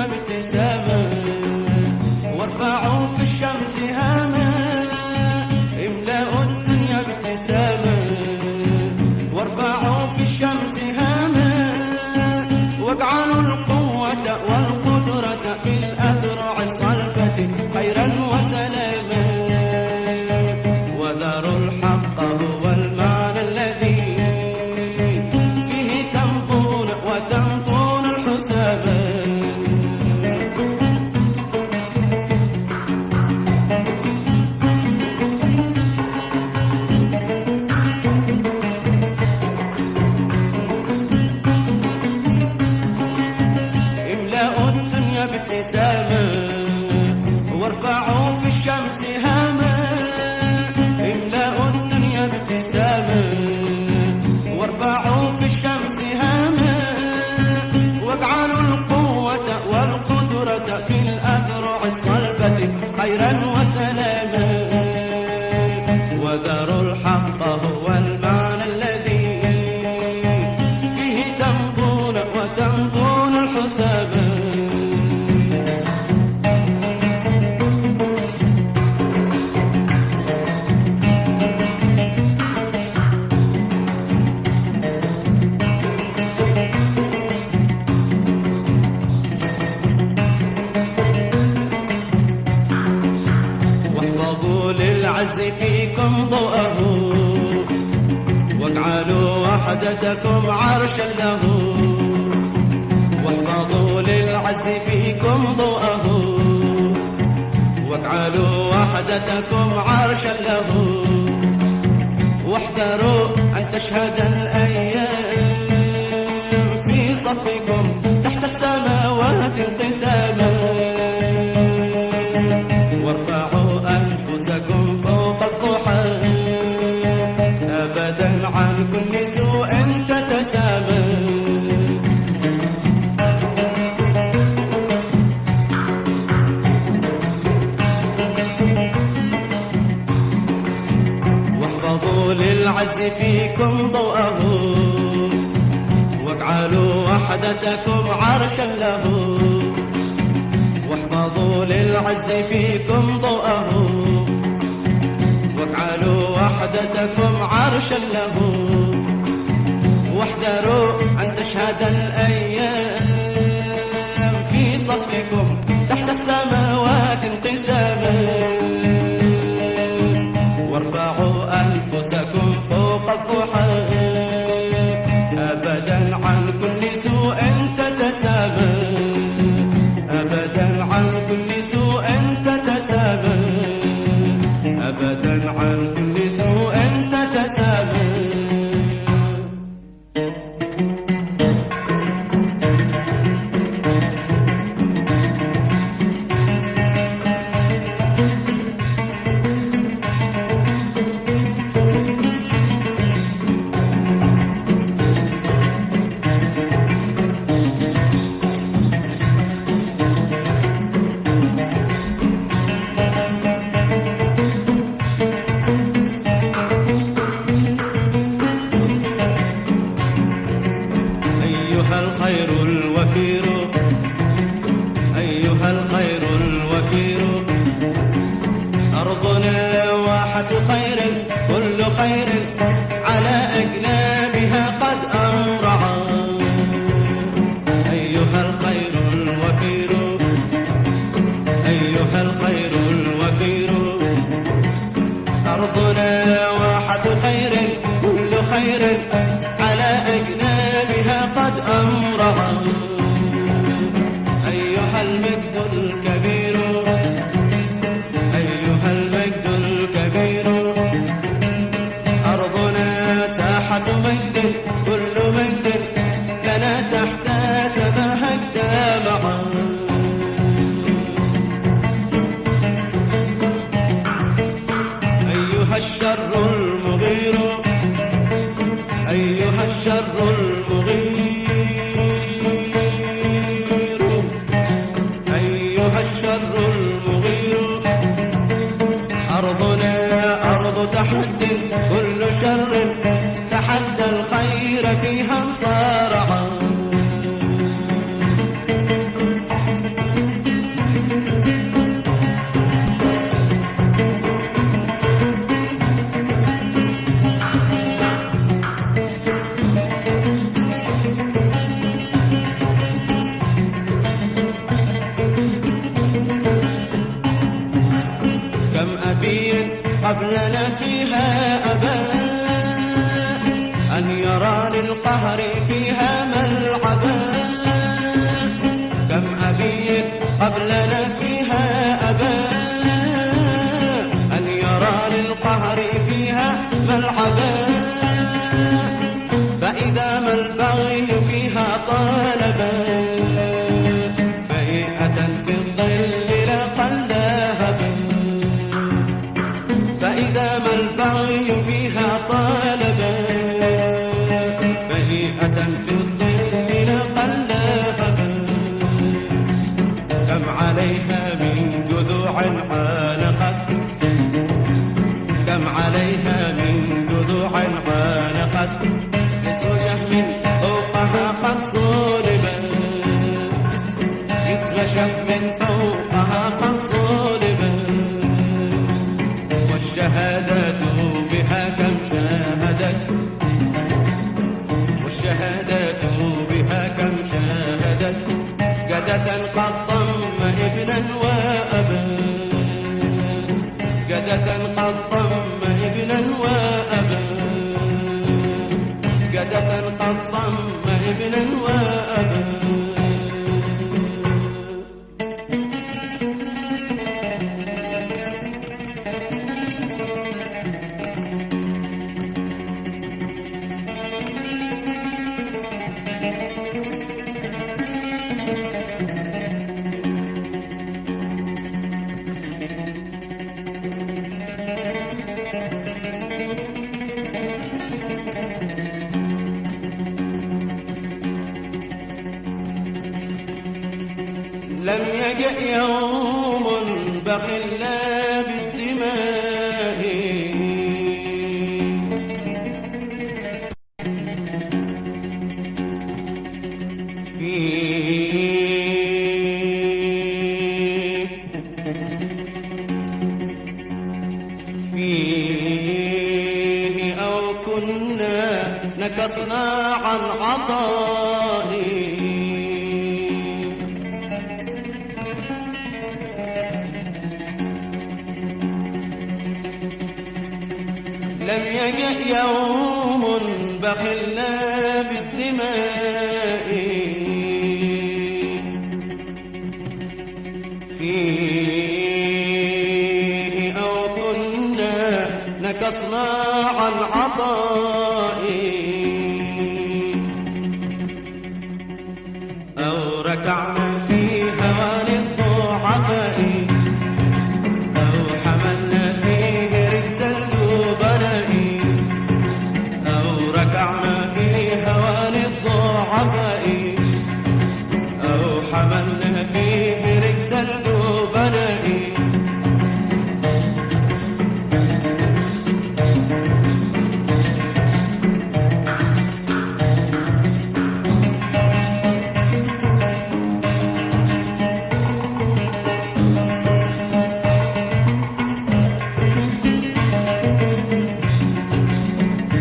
الدنيا ابتسامة وارفعوا في الشمس هامة. املأوا الدنيا ابتسامة وارفعوا في الشمس هامة. واجعلوا القوة والقدرة في الأذرع الصلبة خيرا وسلاما. وذروا الحق هو المعنى الذي فيه تمضون وتمضون الحسابا. وارفعوا في الشمس هامة. املأوا الدنيا ابتسامة وارفعوا في الشمس هامة. واجعلوا القوة والقدرة في الأذرع الصلبة خيرا وسلاما. وذروا الحق هو المعنى الذي فيه تمضون وتمضون الحسابا. للعز فيكم ضوءه واجعلوا وحدتكم عرشا له. واحفظوا للعز فيكم ضوءه واجعلوا وحدتكم عرشا له. واحذروا أن تشهد الأيام في صفكم تحت السماوات انقساما. وارفعوا أنفسكم فوق الضحى أبدا عن كل سوء تتسامى. واحفظوا للعز فيكم ضوءه واجعلوا وحدتكم عرشا له. واحفظوا للعز فيكم ضوءه واجعلوا وحدتكم عرشا له. واحذروا أن تشهد الأيام في صفكم تحت السماوات انقساما. وارفعوا أنفسكم فوق الضحى أبدا عن كل سوء تتسامى. أبدا عن كل سوء تتسامى. أبدا عن كل سوء تتسامى. أيها الخير الوفير أيها الخير الوفير أرضنا واحة خير كل خير على أجنابها قد أمرعا. أيها الخير الوفير أيها الخير الوفير أرضنا واحة خير كل خير على أجنابها قد أمرعا. أيها المجد الكبير أيها المجد الكبير أرضنا ساحة مجد كل مجد لنا تحت سماها الدامعا. أيها الشر المغير أيها الشر المغير أيها الشر المغير أرضنا أرض تحد كل شر تحدى الخير فيها انصارعا. قبلنا فيها أبى أن يرى للقهر فيها ملعبا. كم أبي قبلنا فيها أبى أن يرى للقهر فيها ملعبا. فإذا ما البغي فيها طالبا بيئة في الظل لقل ذهبا. فإذا ما البغي فيها طالبا بيئة في الظل لقل ذهبا. كم عليها من جذوع عانقت كم عليها من جذوع عانقت جسر شهم فوقها قد صلبا. جسر شهم فوقها قد صلبا. والشهادات بها كم شاهدت والشهادات بها كم شاهدت جدة قد ضم ابنا وأبا. جدة قد ضم ابنا وأبا. جدة قد ضم ابنا وأبا. لم يجأ يوم بخلنا بالدماء فيه أو كنا نكصنا عن عطائه. لم يجأ يوم بخلنا بالدماء فيه أو كنا نكصنا عن عطائه. أو ركعنا في هوان الضعفاء أو حملنا فيه رجز الجبناء. أو ركعنا في هوان الضعفاء أو حملنا فيه رجز الجبناء.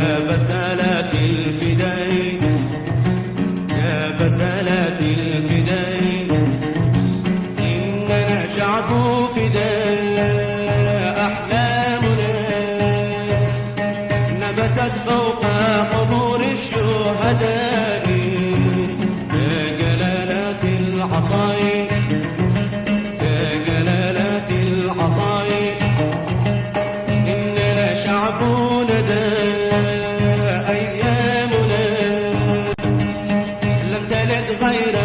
يا بسالات الفداء يا بسالات الفداء إننا شعب فداء. أحلامنا نبتت فوق قبور الشهداء. يا جلالات العطاء يا جلالات العطاء إننا شعب ندى. غير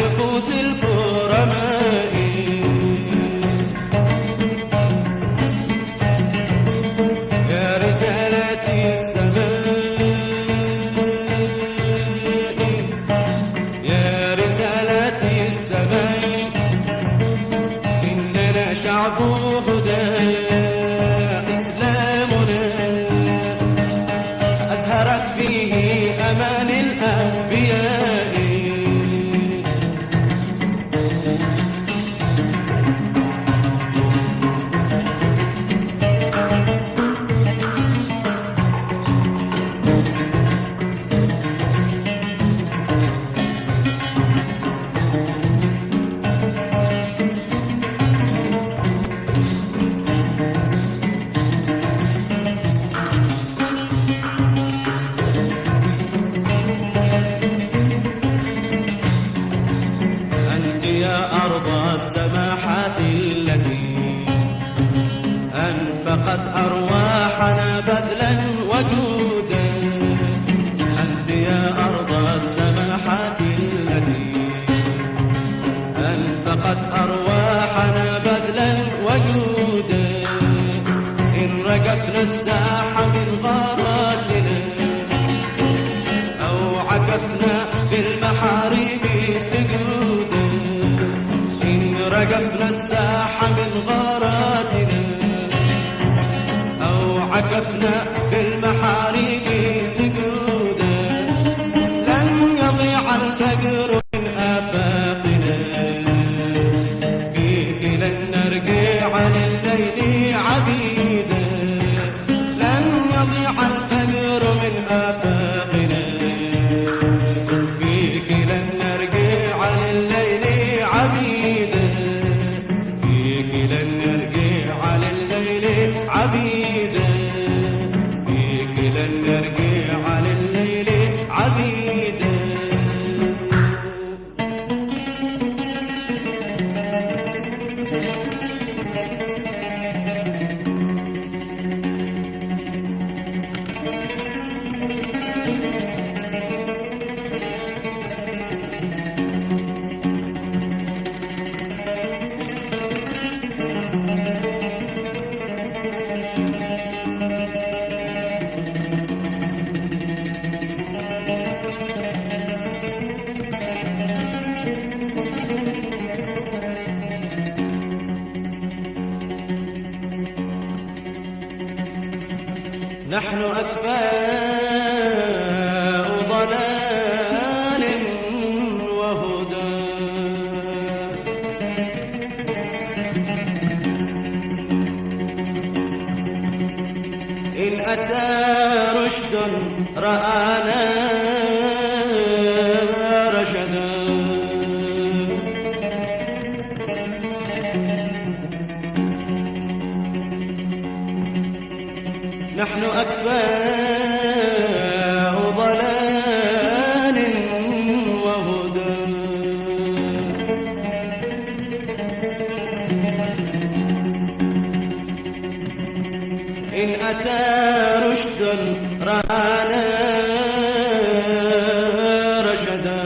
نفوس الكرماء. يا رسالة السماء يا رسالة السماء إننا شعب هدى. إسلامنا أزهرت فيه أمان الأنبياء. أرض السماحات التي أنفقت أرواحنا بذلا وجودا. أنت يا أرض السماحات التي أنفقت أرواحنا بذلا وجودا. إن رجفنا الساحة من غاراتنا أو عكفنا في المحاريب سجودا. إن رجفنا الساحة من غاراتنا أو عكفنا في المحاريب سجودا. لن يضيع الفجر من آفاقنا، فيك لن نرجع لليل عبيدا. لن يضيع الفجر من آفاقنا، فيك لن نرجع لليل عبيدا. فيك لن نرجع لليل عبيدا. فيك لن نرجع لليل عبيدا. نحن أكفاء ضلال وهدى. إن أتى رشد رآنا رشدا. نحن أكفاء ضلال وهدى. إن أتى رشد رآنا رشدا.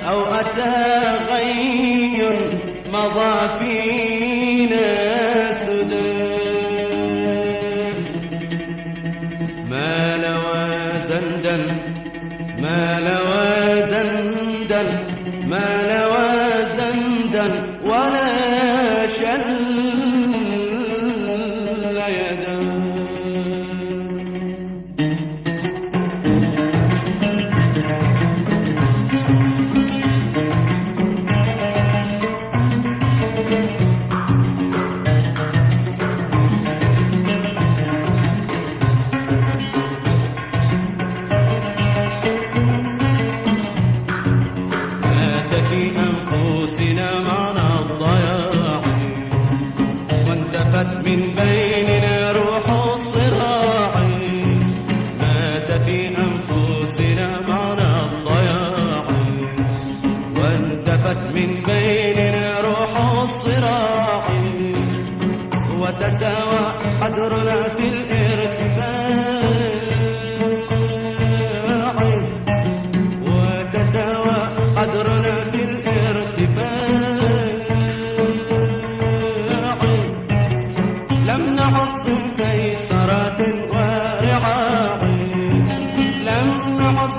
أو أتى غي مضى فينا سدى. ما لوى زندل ما لوى زندل ما لوى زندل ولا شل يدا. في أنفسنا معنى الضياع، وانتفت من بيننا روح الصراع. مات في أنفسنا معنى الضياع، وانتفت من بيننا روح الصراع. وتساوى قدرنا في الارتفاع، وتساوى قدرنا في الارتفاع. لم نعد صنفي ثرات ورعاع، لم نعد